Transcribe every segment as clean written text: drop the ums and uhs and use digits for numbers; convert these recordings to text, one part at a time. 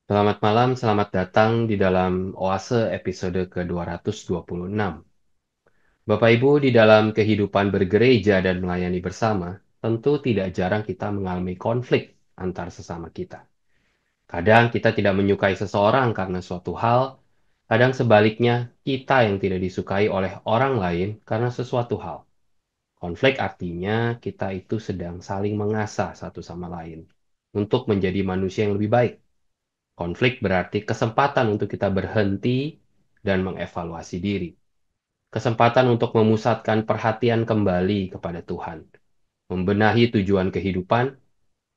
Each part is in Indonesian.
Selamat malam, selamat datang di dalam Oase episode ke-226. Bapak Ibu, di dalam kehidupan bergereja dan melayani bersama, tentu tidak jarang kita mengalami konflik antar sesama kita. Kadang kita tidak menyukai seseorang karena suatu hal, kadang sebaliknya kita yang tidak disukai oleh orang lain karena sesuatu hal. Konflik artinya kita itu sedang saling mengasah satu sama lain untuk menjadi manusia yang lebih baik. Konflik berarti kesempatan untuk kita berhenti dan mengevaluasi diri. Kesempatan untuk memusatkan perhatian kembali kepada Tuhan, membenahi tujuan kehidupan,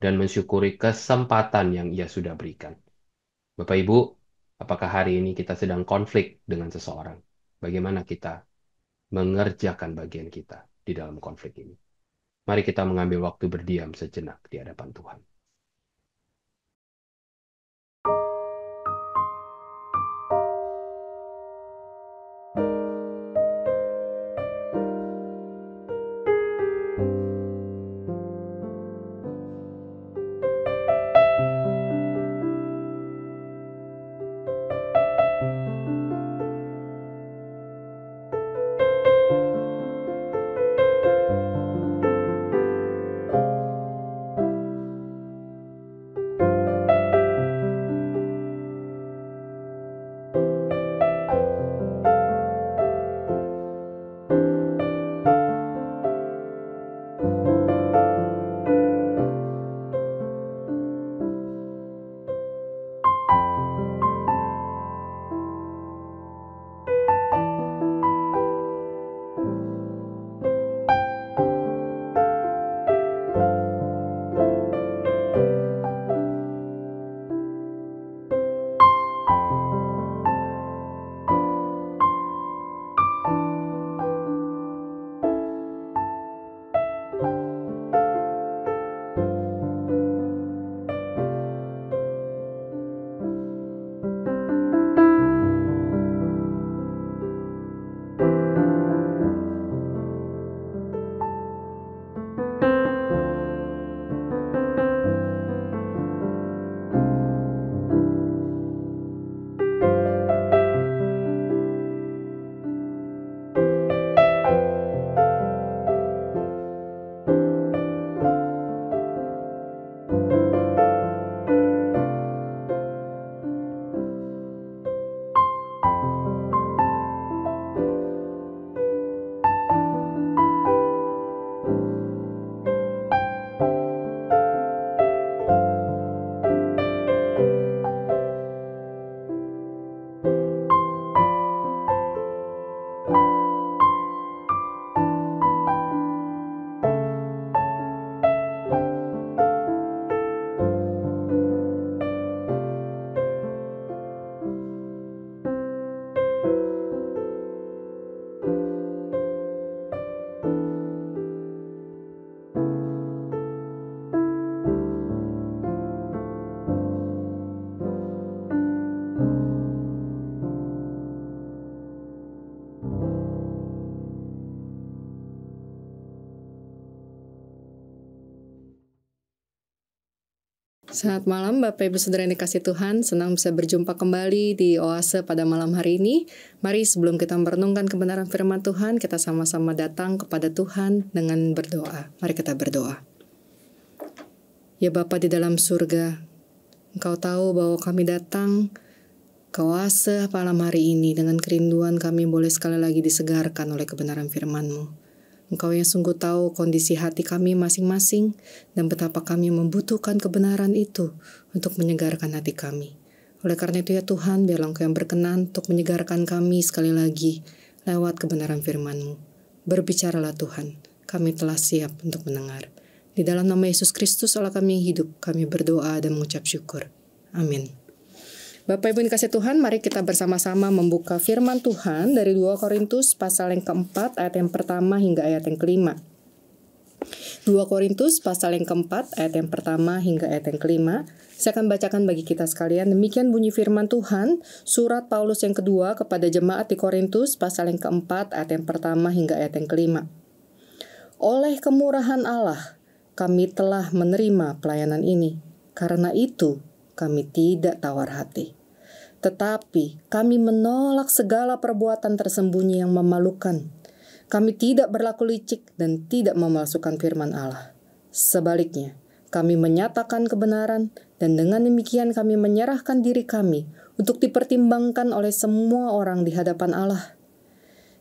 dan mensyukuri kesempatan yang Ia sudah berikan. Bapak Ibu, apakah hari ini kita sedang konflik dengan seseorang? Bagaimana kita mengerjakan bagian kita di dalam konflik ini? Mari kita mengambil waktu berdiam sejenak di hadapan Tuhan. Selamat malam Bapak Ibu Saudara yang dikasih Tuhan, senang bisa berjumpa kembali di Oase pada malam hari ini. Mari sebelum kita merenungkan kebenaran firman Tuhan, kita sama-sama datang kepada Tuhan dengan berdoa. Mari kita berdoa. Ya Bapa di dalam surga, Engkau tahu bahwa kami datang ke Oase malam hari ini dengan kerinduan kami boleh sekali lagi disegarkan oleh kebenaran firman-Mu. Engkau yang sungguh tahu kondisi hati kami masing-masing dan betapa kami membutuhkan kebenaran itu untuk menyegarkan hati kami. Oleh karena itu ya Tuhan, biarlah Engkau yang berkenan untuk menyegarkan kami sekali lagi lewat kebenaran firman-Mu. Berbicaralah Tuhan, kami telah siap untuk mendengar. Di dalam nama Yesus Kristus Allah kami yang hidup, kami berdoa dan mengucap syukur. Amin. Bapak Ibu yang dikasih Tuhan, mari kita bersama-sama membuka firman Tuhan dari 2 Korintus pasal yang keempat, ayat yang pertama hingga ayat yang kelima. 2 Korintus pasal yang keempat, ayat yang pertama hingga ayat yang kelima. Saya akan bacakan bagi kita sekalian. Demikian bunyi firman Tuhan, surat Paulus yang kedua kepada jemaat di Korintus pasal yang keempat, ayat yang pertama hingga ayat yang kelima. Oleh kemurahan Allah, kami telah menerima pelayanan ini. Karena itu, kami tidak tawar hati. Tetapi kami menolak segala perbuatan tersembunyi yang memalukan. Kami tidak berlaku licik dan tidak memalsukan firman Allah. Sebaliknya, kami menyatakan kebenaran dan dengan demikian kami menyerahkan diri kami untuk dipertimbangkan oleh semua orang di hadapan Allah.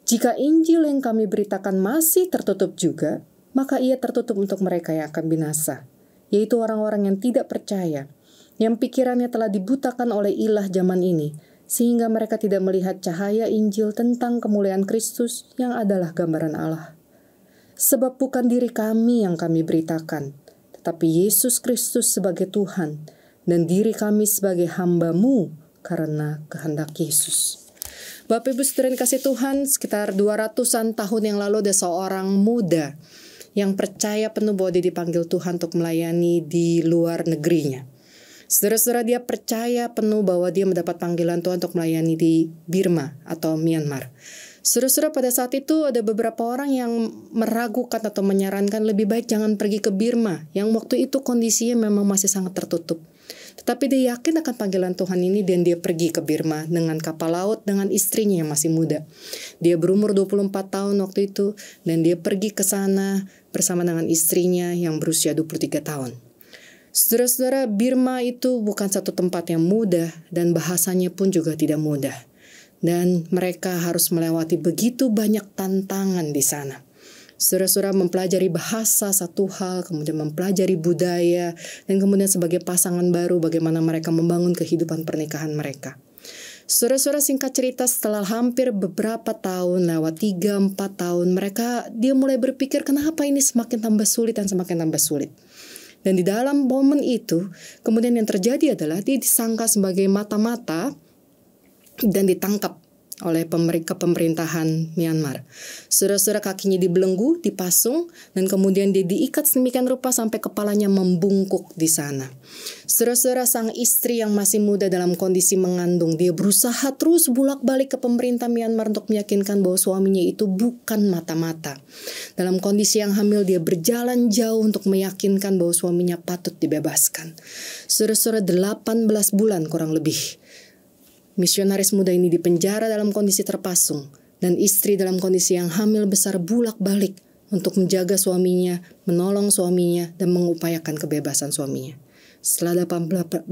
Jika Injil yang kami beritakan masih tertutup juga, maka ia tertutup untuk mereka yang akan binasa, yaitu orang-orang yang tidak percaya, yang pikirannya telah dibutakan oleh ilah zaman ini, sehingga mereka tidak melihat cahaya Injil tentang kemuliaan Kristus yang adalah gambaran Allah. Sebab bukan diri kami yang kami beritakan, tetapi Yesus Kristus sebagai Tuhan, dan diri kami sebagai hamba-Mu karena kehendak Yesus. Bapak Ibu Saudara yang kasih Tuhan, sekitar 200-an tahun yang lalu ada seorang muda yang percaya penuh bahwa dia dipanggil Tuhan untuk melayani di luar negerinya. Saudara-saudara, dia percaya penuh bahwa dia mendapat panggilan Tuhan untuk melayani di Burma atau Myanmar. Saudara-saudara, pada saat itu ada beberapa orang yang meragukan atau menyarankan lebih baik jangan pergi ke Burma, yang waktu itu kondisinya memang masih sangat tertutup. Tetapi dia yakin akan panggilan Tuhan ini dan dia pergi ke Burma dengan kapal laut dengan istrinya yang masih muda. Dia berumur 24 tahun waktu itu dan dia pergi ke sana bersama dengan istrinya yang berusia 23 tahun. Saudara-saudara, Burma itu bukan satu tempat yang mudah dan bahasanya pun juga tidak mudah. Dan mereka harus melewati begitu banyak tantangan di sana. Saudara-saudara, mempelajari bahasa satu hal, kemudian mempelajari budaya, dan kemudian sebagai pasangan baru bagaimana mereka membangun kehidupan pernikahan mereka. Saudara-saudara, singkat cerita setelah hampir beberapa tahun, lewat 3-4 tahun, dia mulai berpikir kenapa ini semakin tambah sulit dan semakin tambah sulit. Dan di dalam momen itu, kemudian yang terjadi adalah dia disangka sebagai mata-mata dan ditangkap oleh pemerintahan Myanmar. Saudara-saudara, kakinya dibelenggu, dipasung, dan kemudian dia diikat sedemikian rupa sampai kepalanya membungkuk di sana. Saudara-saudara, sang istri yang masih muda dalam kondisi mengandung, dia berusaha terus bolak-balik ke pemerintah Myanmar untuk meyakinkan bahwa suaminya itu bukan mata-mata. Dalam kondisi yang hamil, dia berjalan jauh untuk meyakinkan bahwa suaminya patut dibebaskan. Saudara-saudara, 18 bulan kurang lebih misionaris muda ini dipenjara dalam kondisi terpasung, dan istri dalam kondisi yang hamil besar bolak-balik untuk menjaga suaminya, menolong suaminya, dan mengupayakan kebebasan suaminya. Setelah 18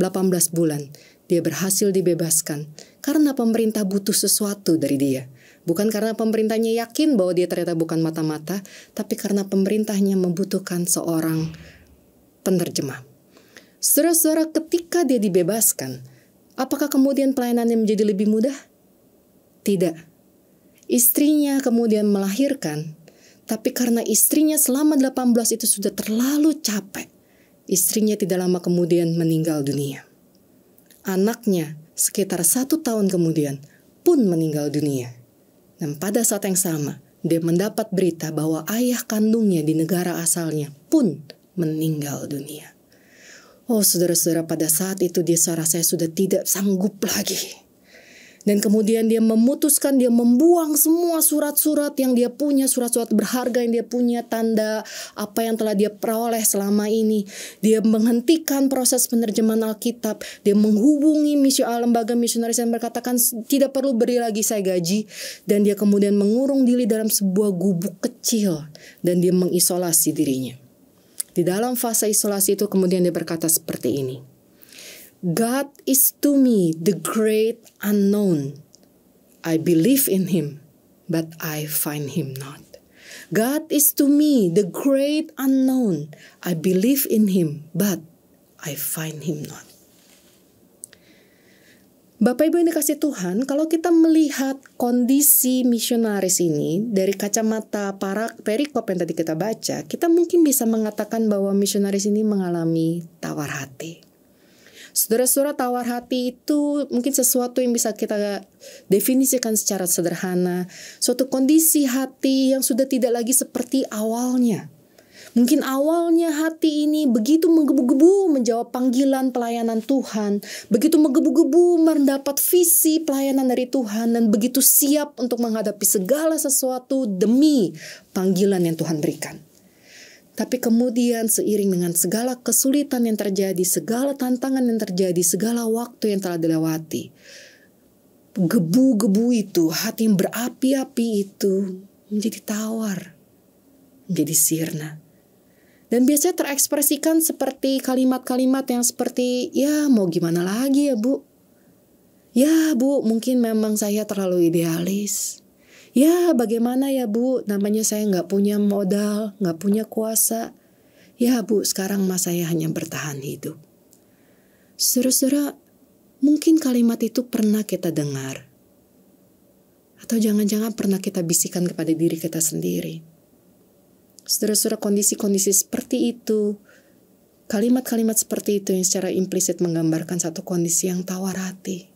bulan, dia berhasil dibebaskan karena pemerintah butuh sesuatu dari dia. Bukan karena pemerintahnya yakin bahwa dia ternyata bukan mata-mata, tapi karena pemerintahnya membutuhkan seorang penerjemah. Saudara-saudara, ketika dia dibebaskan, apakah kemudian pelayanannya menjadi lebih mudah? Tidak. Istrinya kemudian melahirkan, tapi karena istrinya selama 18 itu sudah terlalu capek, istrinya tidak lama kemudian meninggal dunia. Anaknya sekitar 1 tahun kemudian pun meninggal dunia. Dan pada saat yang sama, dia mendapat berita bahwa ayah kandungnya di negara asalnya pun meninggal dunia. Oh saudara-saudara, pada saat itu dia saya sudah tidak sanggup lagi. Dan kemudian dia memutuskan, dia membuang semua surat-surat yang dia punya, surat-surat berharga yang dia punya, tanda apa yang telah dia peroleh selama ini. Dia menghentikan proses penerjemahan Alkitab. Dia menghubungi lembaga misionaris yang berkatakan tidak perlu beri lagi saya gaji. Dan dia kemudian mengurung diri dalam sebuah gubuk kecil. Dan dia mengisolasi dirinya. Di dalam fase isolasi itu kemudian dia berkata seperti ini. God is to me the great unknown. I believe in him, but I find him not. God is to me the great unknown. I believe in him, but I find him not. Bapak Ibu yang dikasih Tuhan, kalau kita melihat kondisi misionaris ini dari kacamata para perikop yang tadi kita baca, kita mungkin bisa mengatakan bahwa misionaris ini mengalami tawar hati. Saudara-saudara, tawar hati itu mungkin sesuatu yang bisa kita definisikan secara sederhana, suatu kondisi hati yang sudah tidak lagi seperti awalnya. Mungkin awalnya hati ini begitu menggebu-gebu menjawab panggilan pelayanan Tuhan, begitu menggebu-gebu mendapat visi pelayanan dari Tuhan, dan begitu siap untuk menghadapi segala sesuatu demi panggilan yang Tuhan berikan. Tapi kemudian seiring dengan segala kesulitan yang terjadi, segala tantangan yang terjadi, segala waktu yang telah dilewati, gebu-gebu itu, hati yang berapi-api itu menjadi tawar, menjadi sirna. Dan biasanya terekspresikan seperti kalimat-kalimat yang seperti, ya mau gimana lagi ya Bu? Ya Bu, mungkin memang saya terlalu idealis. Ya bagaimana ya Bu, namanya saya nggak punya modal, nggak punya kuasa. Ya Bu, sekarang mas saya hanya bertahan hidup. Saudara-saudara, mungkin kalimat itu pernah kita dengar. Atau jangan-jangan pernah kita bisikan kepada diri kita sendiri. Saudara-saudara, kondisi-kondisi seperti itu, kalimat-kalimat seperti itu yang secara implisit menggambarkan satu kondisi yang tawar hati.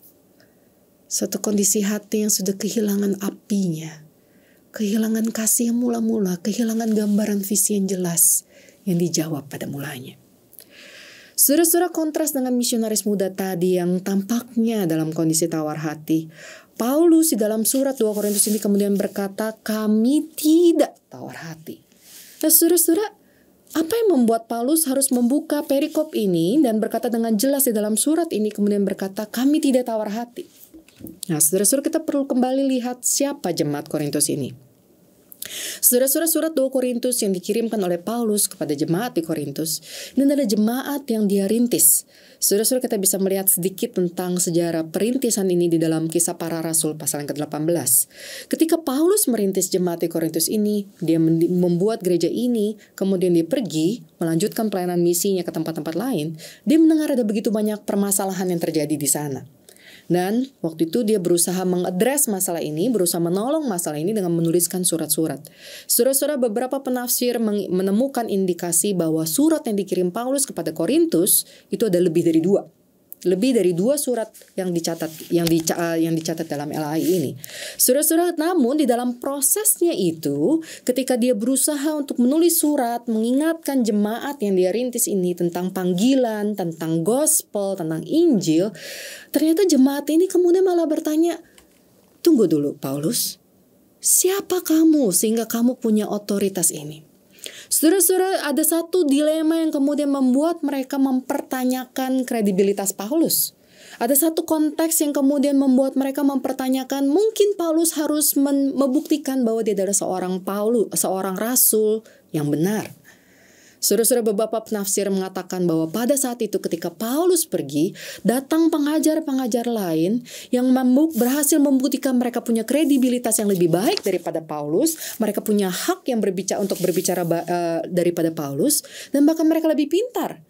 Suatu kondisi hati yang sudah kehilangan apinya, kehilangan kasih yang mula-mula, kehilangan gambaran visi yang jelas yang dijawab pada mulanya. Saudara-saudara, kontras dengan misionaris muda tadi yang tampaknya dalam kondisi tawar hati, Paulus di dalam surat 2 Korintus ini kemudian berkata, kami tidak tawar hati. Nah saudara-saudara, apa yang membuat Paulus harus membuka perikop ini dan berkata dengan jelas di dalam surat ini kemudian berkata, kami tidak tawar hati. Nah, saudara-saudara, kita perlu kembali lihat siapa jemaat Korintus ini. Saudara-saudara, surat 2 Korintus yang dikirimkan oleh Paulus kepada jemaat di Korintus, ini adalah jemaat yang dia rintis. Saudara-saudara, kita bisa melihat sedikit tentang sejarah perintisan ini di dalam Kisah Para Rasul pasal yang ke-18. Ketika Paulus merintis jemaat di Korintus ini, dia membuat gereja ini, kemudian dia pergi melanjutkan pelayanan misinya ke tempat-tempat lain, dia mendengar ada begitu banyak permasalahan yang terjadi di sana. Dan waktu itu dia berusaha mengadres masalah ini, berusaha menolong masalah ini dengan menuliskan surat-surat. Saudara-saudara, beberapa penafsir menemukan indikasi bahwa surat yang dikirim Paulus kepada Korintus itu ada lebih dari 2. Lebih dari 2 surat yang dicatat dalam LAI ini. Saudara-saudara, namun di dalam prosesnya itu, ketika dia berusaha untuk menulis surat, mengingatkan jemaat yang dia rintis ini tentang panggilan, tentang gospel, tentang Injil, ternyata jemaat ini kemudian malah bertanya, tunggu dulu Paulus, siapa kamu sehingga kamu punya otoritas ini? Saudara-saudara, ada satu dilema yang kemudian membuat mereka mempertanyakan kredibilitas Paulus. Ada satu konteks yang kemudian membuat mereka mempertanyakan, mungkin Paulus harus membuktikan bahwa dia adalah seorang rasul yang benar. Saudara-saudara, beberapa penafsir mengatakan bahwa pada saat itu ketika Paulus pergi, datang pengajar-pengajar lain yang berhasil membuktikan mereka punya kredibilitas yang lebih baik daripada Paulus. Mereka punya hak yang berbicara daripada Paulus, dan bahkan mereka lebih pintar.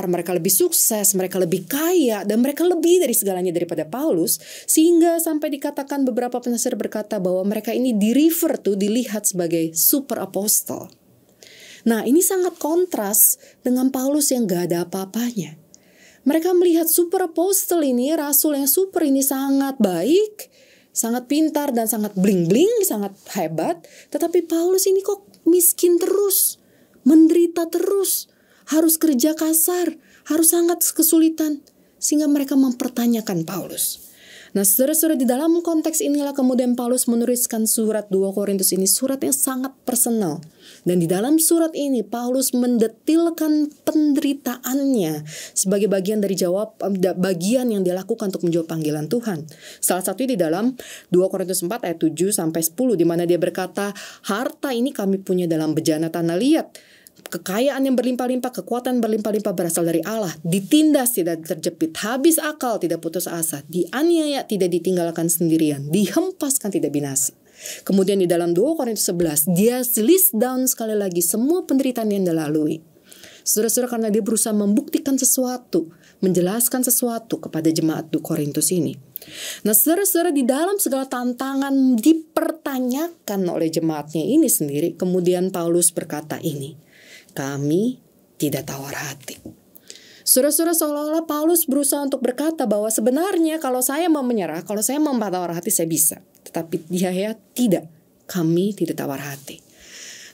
Mereka lebih sukses, mereka lebih kaya, dan mereka lebih dari segalanya daripada Paulus. Sehingga sampai dikatakan beberapa penafsir berkata bahwa mereka ini dilihat sebagai super apostol. Nah, ini sangat kontras dengan Paulus yang gak ada apa-apanya. Mereka melihat super apostle ini, rasul yang super ini sangat baik, sangat pintar dan sangat bling-bling, sangat hebat. Tetapi Paulus ini kok miskin terus, menderita terus, harus kerja kasar, harus sangat kesulitan. Sehingga mereka mempertanyakan Paulus. Nah, saudara-saudara, di dalam konteks inilah kemudian Paulus menuliskan surat 2 Korintus ini, surat yang sangat personal. Dan di dalam surat ini Paulus mendetilkan penderitaannya sebagai bagian dari bagian yang dia lakukan untuk menjawab panggilan Tuhan. Salah satunya di dalam 2 Korintus 4 ayat 7 sampai 10 di mana dia berkata, harta ini kami punya dalam bejana tanah liat. Kekayaan yang berlimpah-limpah, kekuatan berlimpah-limpah berasal dari Allah. Ditindas tidak terjepit, habis akal tidak putus asa, dianiaya tidak ditinggalkan sendirian, dihempaskan tidak binasa. Kemudian di dalam 2 Korintus 11 dia list down sekali lagi semua penderitaan yang dia lalui. Saudara-saudara, karena dia berusaha membuktikan sesuatu, menjelaskan sesuatu kepada jemaat di Korintus ini. Nah, saudara-saudara, di dalam segala tantangan dipertanyakan oleh jemaatnya ini sendiri, kemudian Paulus berkata ini, kami tidak tawar hati. Saudara-saudara, seolah-olah Paulus berusaha untuk berkata bahwa sebenarnya kalau saya mau menyerah, kalau saya mau tawar hati, saya bisa. Tetapi dia tidak, kami tidak tawar hati.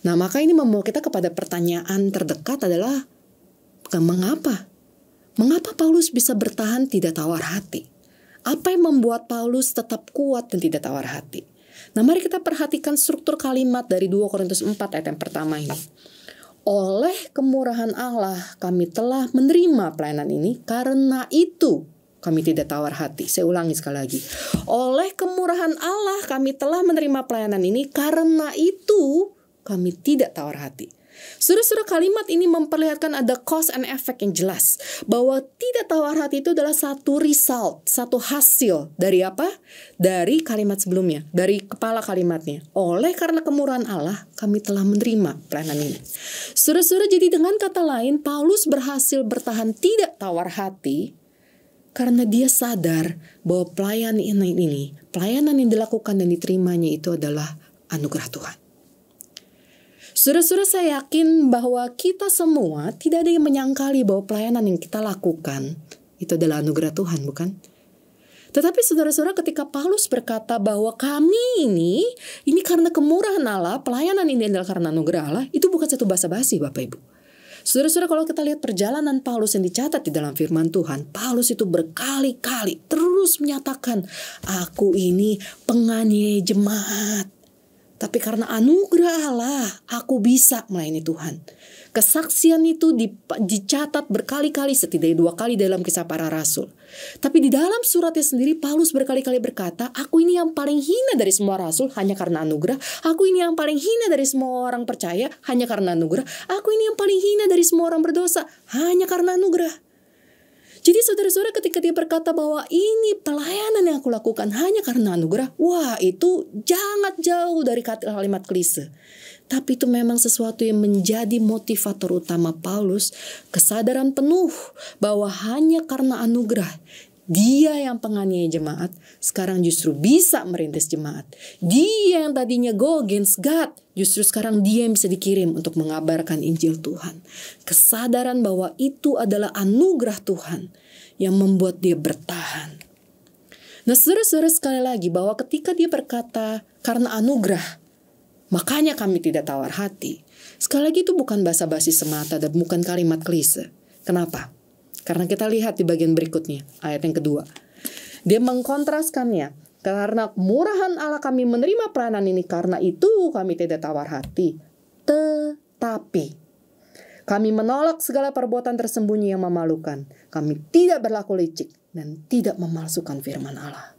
Nah, maka ini membawa kita kepada pertanyaan terdekat adalah, mengapa? Mengapa Paulus bisa bertahan tidak tawar hati? Apa yang membuat Paulus tetap kuat dan tidak tawar hati? Nah, mari kita perhatikan struktur kalimat dari 2 Korintus 4 ayat yang pertama ini. oleh kemurahan Allah kami telah menerima pelayanan ini, karena itu kami tidak tawar hati. Saya ulangi sekali lagi. Oleh kemurahan Allah kami telah menerima pelayanan ini, karena itu kami tidak tawar hati. Saudara-saudara, kalimat ini memperlihatkan ada cause and effect yang jelas. Bahwa tidak tawar hati itu adalah satu result, satu hasil. Dari apa? Dari kalimat sebelumnya, dari kepala kalimatnya. Oleh karena kemurahan Allah, kami telah menerima pelayanan ini. Saudara-saudara, jadi dengan kata lain, Paulus berhasil bertahan tidak tawar hati karena dia sadar bahwa pelayanan yang dilakukan dan diterimanya itu adalah anugerah Tuhan. Saudara-saudara, saya yakin bahwa kita semua tidak ada yang menyangkali bahwa pelayanan yang kita lakukan itu adalah anugerah Tuhan, bukan? Tetapi saudara-saudara, ketika Paulus berkata bahwa kami ini karena kemurahan Allah, pelayanan ini adalah karena anugerah Allah, itu bukan satu basa-basi, Bapak Ibu. Saudara-saudara, kalau kita lihat perjalanan Paulus yang dicatat di dalam firman Tuhan, Paulus itu berkali-kali terus menyatakan, aku ini penganiaya jemaat. Tapi karena anugerah Allah, aku bisa melayani Tuhan. Kesaksian itu dicatat berkali-kali, setidaknya 2 kali dalam Kisah Para Rasul. Tapi di dalam suratnya sendiri, Paulus berkali-kali berkata, aku ini yang paling hina dari semua rasul hanya karena anugerah. Aku ini yang paling hina dari semua orang percaya hanya karena anugerah. Aku ini yang paling hina dari semua orang berdosa hanya karena anugerah. Jadi saudara-saudara, ketika dia berkata bahwa ini pelayanan yang aku lakukan hanya karena anugerah, wah, itu sangat jauh dari kalimat klise. Tapi itu memang sesuatu yang menjadi motivator utama Paulus, kesadaran penuh bahwa hanya karena anugerah, dia yang penganiaya jemaat sekarang justru bisa merintis jemaat. Dia yang tadinya go against God, justru sekarang dia yang bisa dikirim untuk mengabarkan Injil Tuhan. Kesadaran bahwa itu adalah anugerah Tuhan yang membuat dia bertahan. Nah, saudara-saudara, sekali lagi bahwa ketika dia berkata karena anugerah, makanya kami tidak tawar hati. Sekali lagi itu bukan basa-basi semata dan bukan kalimat klise. Kenapa? Karena kita lihat di bagian berikutnya, ayat yang kedua. Dia mengkontraskannya. Karena kemurahan Allah kami menerima peranan ini, karena itu kami tidak tawar hati. Tetapi kami menolak segala perbuatan tersembunyi yang memalukan. Kami tidak berlaku licik dan tidak memalsukan firman Allah.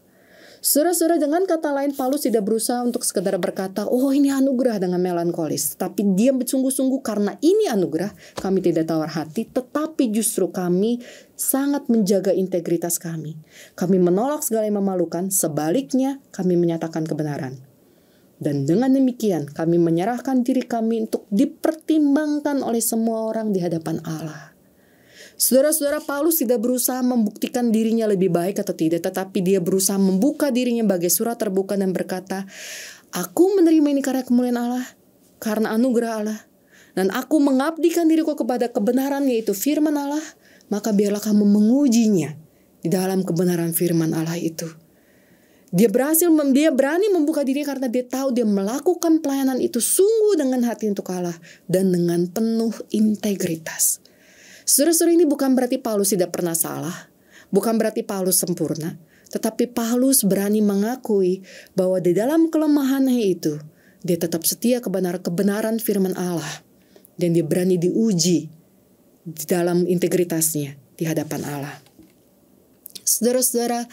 Saudara-saudara, dengan kata lain, Paulus tidak berusaha untuk sekedar berkata, oh ini anugerah dengan melankolis. Tapi dia sungguh-sungguh karena ini anugerah, kami tidak tawar hati, tetapi justru kami sangat menjaga integritas kami. Kami menolak segala yang memalukan, sebaliknya kami menyatakan kebenaran. Dan dengan demikian, kami menyerahkan diri kami untuk dipertimbangkan oleh semua orang di hadapan Allah. Saudara-saudara, Paulus tidak berusaha membuktikan dirinya lebih baik atau tidak, tetapi dia berusaha membuka dirinya bagai surat terbuka dan berkata, aku menerima ini karena kemuliaan Allah, karena anugerah Allah, dan aku mengabdikan diriku kepada kebenaran, yaitu firman Allah, maka biarlah kamu mengujinya di dalam kebenaran firman Allah itu. Dia berani membuka diri karena dia tahu dia melakukan pelayanan itu sungguh dengan hati untuk Allah dan dengan penuh integritas. Saudara-saudara, ini bukan berarti Paulus tidak pernah salah, bukan berarti Paulus sempurna, tetapi Paulus berani mengakui bahwa di dalam kelemahannya itu, dia tetap setia kebenaran firman Allah, dan dia berani diuji di dalam integritasnya di hadapan Allah. Saudara-saudara,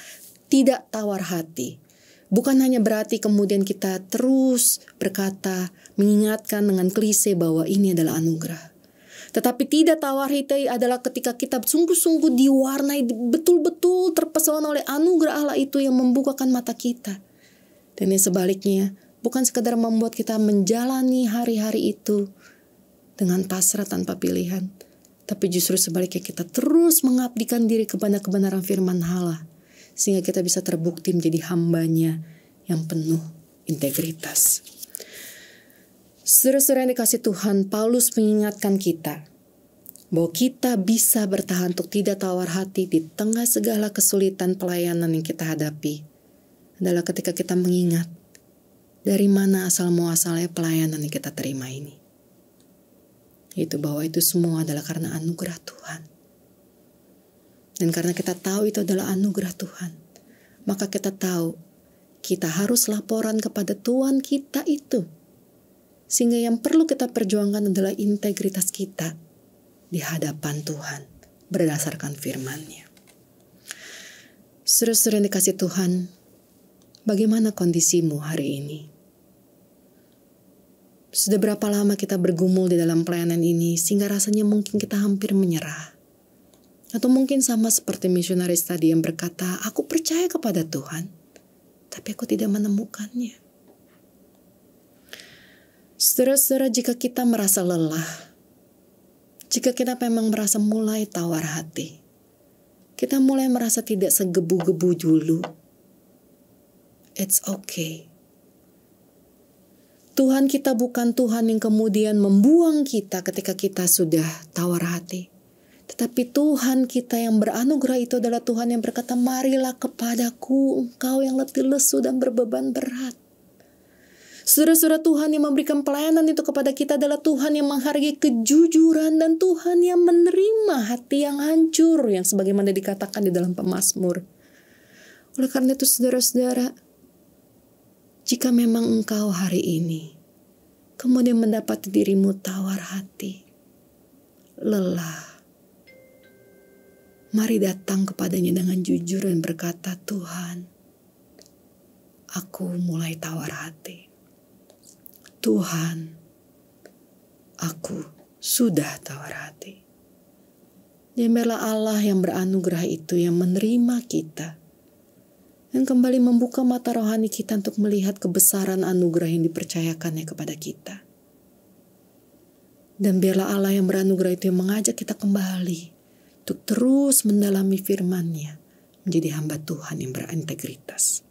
tidak tawar hati bukan hanya berarti kemudian kita terus berkata, mengingatkan dengan klise bahwa ini adalah anugerah. Tetapi tidak tawar hati adalah ketika kita sungguh-sungguh diwarnai, betul-betul terpesona oleh anugerah Allah itu yang membukakan mata kita. Dan yang sebaliknya, bukan sekadar membuat kita menjalani hari-hari itu dengan pasrah tanpa pilihan, tapi justru sebaliknya kita terus mengabdikan diri kepada kebenaran firman Allah, sehingga kita bisa terbukti menjadi hambanya yang penuh integritas. Saudara-saudara yang dikasih Tuhan, Paulus mengingatkan kita bahwa kita bisa bertahan untuk tidak tawar hati di tengah segala kesulitan pelayanan yang kita hadapi. Adalah ketika kita mengingat dari mana asal muasalnya pelayanan yang kita terima ini. Itu bahwa itu semua adalah karena anugerah Tuhan. Dan karena kita tahu itu adalah anugerah Tuhan, maka kita tahu kita harus laporan kepada Tuhan kita itu, Sehingga yang perlu kita perjuangkan adalah integritas kita di hadapan Tuhan berdasarkan firman-Nya. Saudara-saudara yang dikasihi Tuhan, bagaimana kondisimu hari ini? Sudah berapa lama kita bergumul di dalam pelayanan ini sehingga rasanya mungkin kita hampir menyerah? Atau mungkin sama seperti misionaris tadi yang berkata, aku percaya kepada Tuhan, tapi aku tidak menemukannya. Saudara-saudara, jika kita merasa lelah, jika kita memang merasa mulai tawar hati, kita mulai merasa tidak segebu-gebu dulu, it's okay. Tuhan kita bukan Tuhan yang kemudian membuang kita ketika kita sudah tawar hati. Tetapi Tuhan kita yang beranugerah itu adalah Tuhan yang berkata, marilah kepadaku engkau yang letih lesu dan berbeban berat. Saudara-saudara, Tuhan yang memberikan pelayanan itu kepada kita adalah Tuhan yang menghargai kejujuran dan Tuhan yang menerima hati yang hancur, yang sebagaimana dikatakan di dalam Pemazmur. Oleh karena itu saudara-saudara, jika memang engkau hari ini kemudian mendapati dirimu tawar hati, lelah, mari datang kepadanya dengan jujur dan berkata, Tuhan, aku mulai tawar hati. Tuhan, aku sudah tawar hati. Dan biarlah Allah yang beranugerah itu yang menerima kita dan kembali membuka mata rohani kita untuk melihat kebesaran anugerah yang dipercayakannya kepada kita. Dan biarlah Allah yang beranugerah itu yang mengajak kita kembali untuk terus mendalami firman-Nya, menjadi hamba Tuhan yang berintegritas.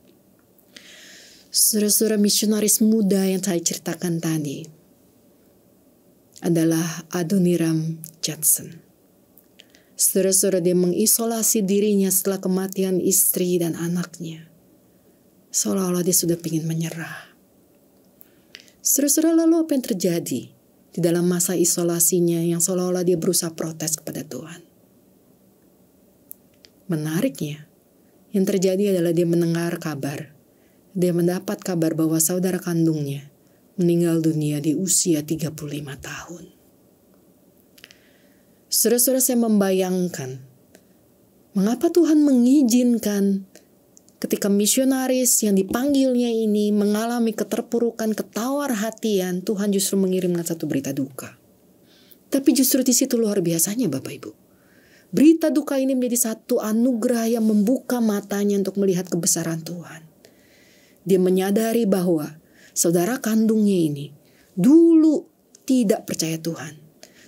Saudara-saudara, misionaris muda yang saya ceritakan tadi adalah Adoniram Judson. Saudara-saudara, dia mengisolasi dirinya setelah kematian istri dan anaknya. Seolah-olah dia sudah ingin menyerah. Saudara-saudara, lalu apa yang terjadi di dalam masa isolasinya yang seolah-olah dia berusaha protes kepada Tuhan? Menariknya, yang terjadi adalah dia mendengar kabar. Dia mendapat kabar bahwa saudara kandungnya meninggal dunia di usia 35 tahun. Saudara-saudara, saya membayangkan mengapa Tuhan mengizinkan ketika misionaris yang dipanggilnya ini mengalami keterpurukan, ketawar hatian, Tuhan justru mengirimkan satu berita duka. Tapi justru di situ luar biasanya Bapak Ibu. Berita duka ini menjadi satu anugerah yang membuka matanya untuk melihat kebesaran Tuhan. Dia menyadari bahwa saudara kandungnya ini dulu tidak percaya Tuhan.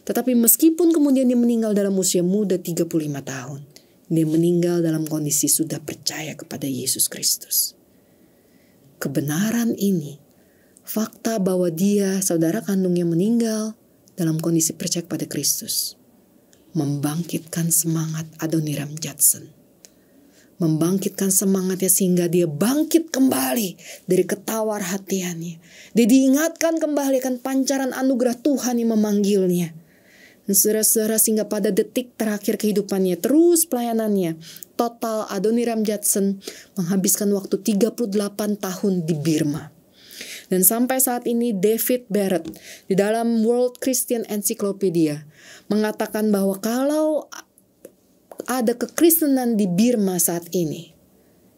Tetapi meskipun kemudian dia meninggal dalam usia muda 35 tahun, dia meninggal dalam kondisi sudah percaya kepada Yesus Kristus. Kebenaran ini, fakta bahwa dia, saudara kandungnya meninggal dalam kondisi percaya kepada Kristus, membangkitkan semangat Adoniram Judson. Membangkitkan semangatnya sehingga dia bangkit kembali dari ketawar hatiannya. Dia diingatkan kembali akan pancaran anugerah Tuhan yang memanggilnya. Dan saudara-saudara, sehingga pada detik terakhir kehidupannya, terus pelayanannya, total Adoniram Judson menghabiskan waktu 38 tahun di Birma. Dan sampai saat ini David Barrett di dalam World Christian Encyclopedia mengatakan bahwa kalau ada kekristenan di Birma saat ini,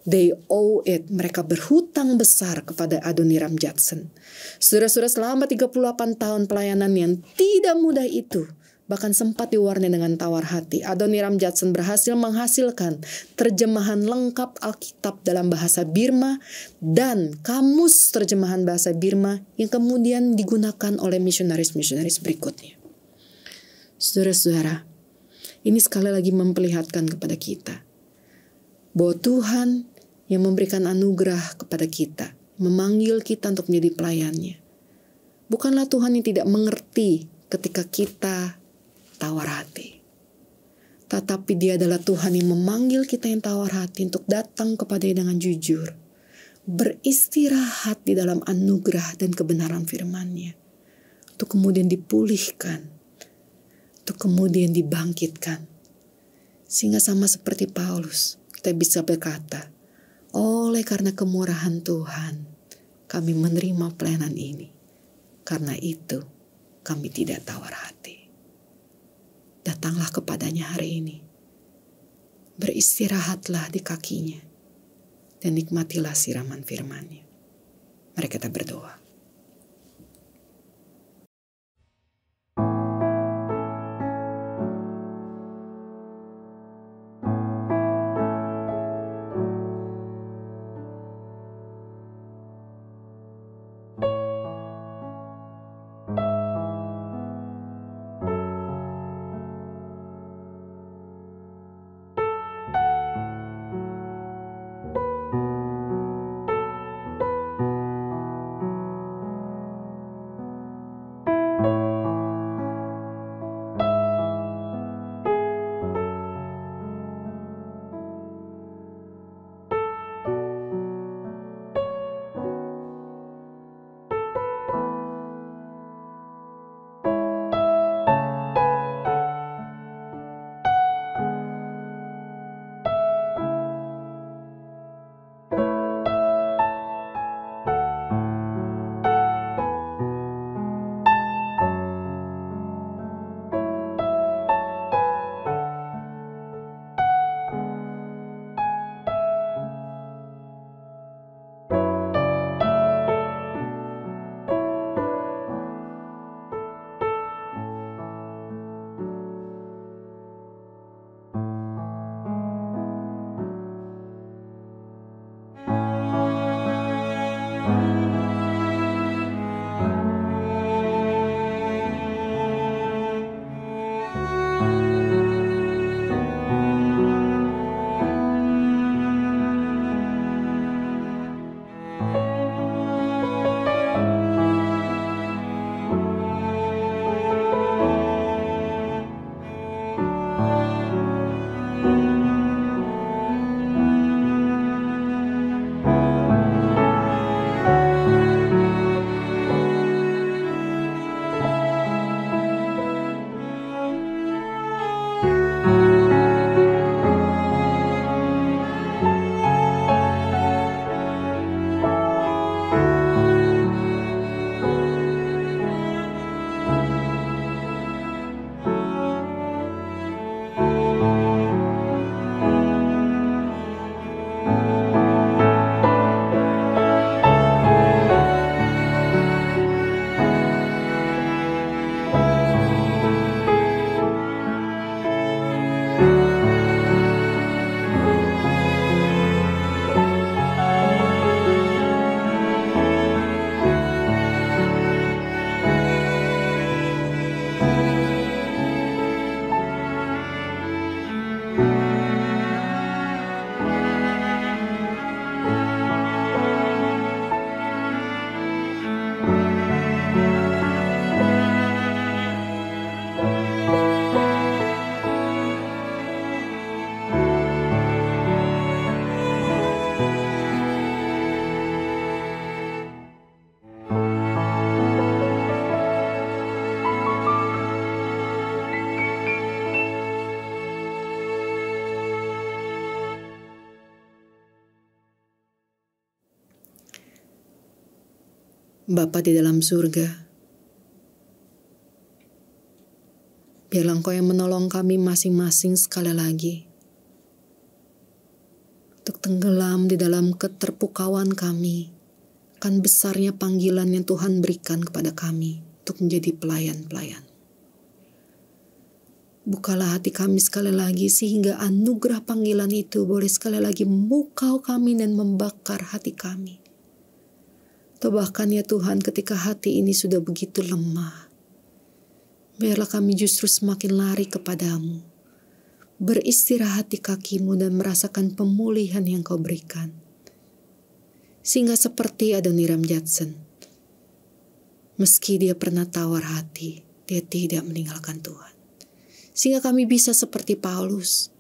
they owe it, mereka berhutang besar kepada Adoniram Judson. Saudara-saudara, selama 38 tahun pelayanan yang tidak mudah itu, bahkan sempat diwarnai dengan tawar hati, Adoniram Judson berhasil menghasilkan terjemahan lengkap Alkitab dalam bahasa Birma dan kamus terjemahan bahasa Birma yang kemudian digunakan oleh misionaris-misionaris berikutnya. Saudara-saudara, ini sekali lagi memperlihatkan kepada kita bahwa Tuhan yang memberikan anugerah kepada kita, memanggil kita untuk menjadi pelayannya, bukanlah Tuhan yang tidak mengerti ketika kita tawar hati. Tetapi Dia adalah Tuhan yang memanggil kita yang tawar hati untuk datang kepada-Nya dengan jujur, beristirahat di dalam anugerah dan kebenaran firman-Nya, untuk kemudian dipulihkan, untuk kemudian dibangkitkan. Sehingga sama seperti Paulus, kita bisa berkata, oleh karena kemurahan Tuhan, kami menerima pelayanan ini. Karena itu kami tidak tawar hati. Datanglah kepadanya hari ini. Beristirahatlah di kakinya. Dan nikmatilah siraman firman-Nya. Mari kita berdoa. Bapa di dalam surga, biarlah Engkau yang menolong kami masing-masing sekali lagi untuk tenggelam di dalam keterpukauan kami akan besarnya panggilan yang Tuhan berikan kepada kami untuk menjadi pelayan-pelayan. Bukalah hati kami sekali lagi sehingga anugerah panggilan itu boleh sekali lagi memukau kami dan membakar hati kami. Atau bahkan ya Tuhan, ketika hati ini sudah begitu lemah, biarlah kami justru semakin lari kepadamu, beristirahat di kakimu dan merasakan pemulihan yang Kau berikan. Sehingga seperti Adoniram Judson, meski dia pernah tawar hati, dia tidak meninggalkan Tuhan. Sehingga kami bisa seperti Paulus,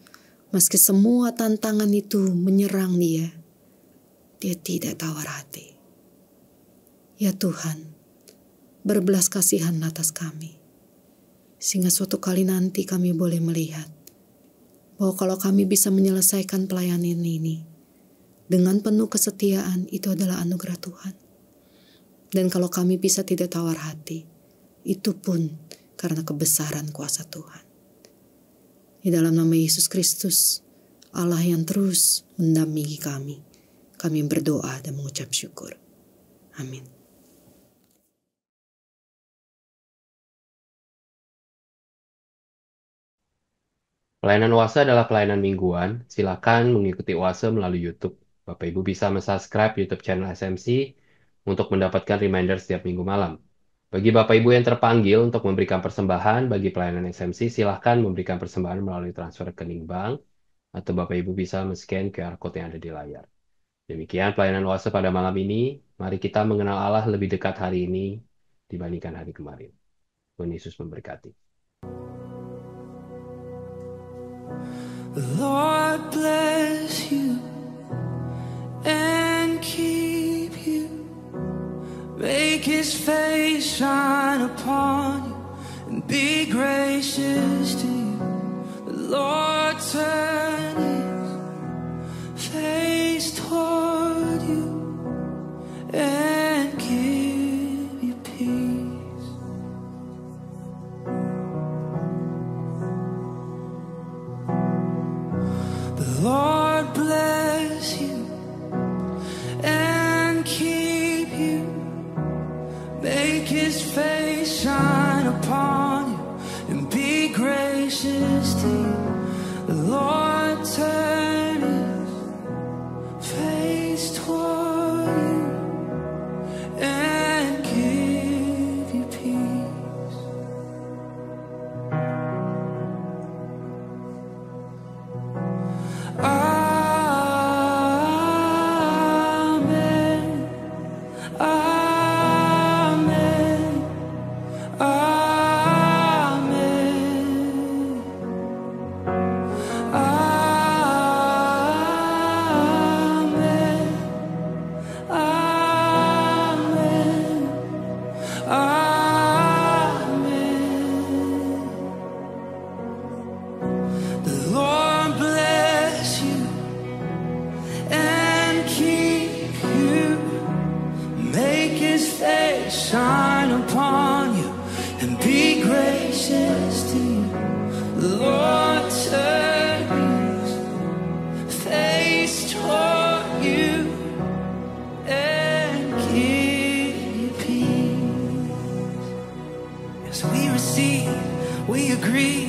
meski semua tantangan itu menyerang dia tidak tawar hati. Ya Tuhan, berbelas kasihan atas kami. Sehingga suatu kali nanti kami boleh melihat bahwa kalau kami bisa menyelesaikan pelayanan ini dengan penuh kesetiaan, itu adalah anugerah Tuhan. Dan kalau kami bisa tidak tawar hati, itu pun karena kebesaran kuasa Tuhan. Di dalam nama Yesus Kristus, Allah yang terus mendampingi kami berdoa dan mengucap syukur. Amin. Pelayanan Oase adalah pelayanan mingguan. Silakan mengikuti Oase melalui YouTube. Bapak Ibu bisa subscribe YouTube channel SMC untuk mendapatkan reminder setiap minggu malam. Bagi Bapak Ibu yang terpanggil untuk memberikan persembahan bagi pelayanan SMC, silahkan memberikan persembahan melalui transfer rekening bank, atau Bapak Ibu bisa men-scan QR Code yang ada di layar. Demikian pelayanan Oase pada malam ini. Mari kita mengenal Allah lebih dekat hari ini dibandingkan hari kemarin. Tuhan Yesus memberkati. The Lord bless you and keep you. Make His face shine upon you and be gracious to you. The Lord turn His face toward you and give you peace. The Lord bless you and keep you. Make His face shine upon you and be gracious to you. The Lord turn His face toward you and give you peace. Amen. Amen. Amen. Amen. Amen. Amen. The Lord bless you and keep you. Make His face shine upon you and be gracious to you. The Lord turn His face toward you and give you peace. As we receive, we agree.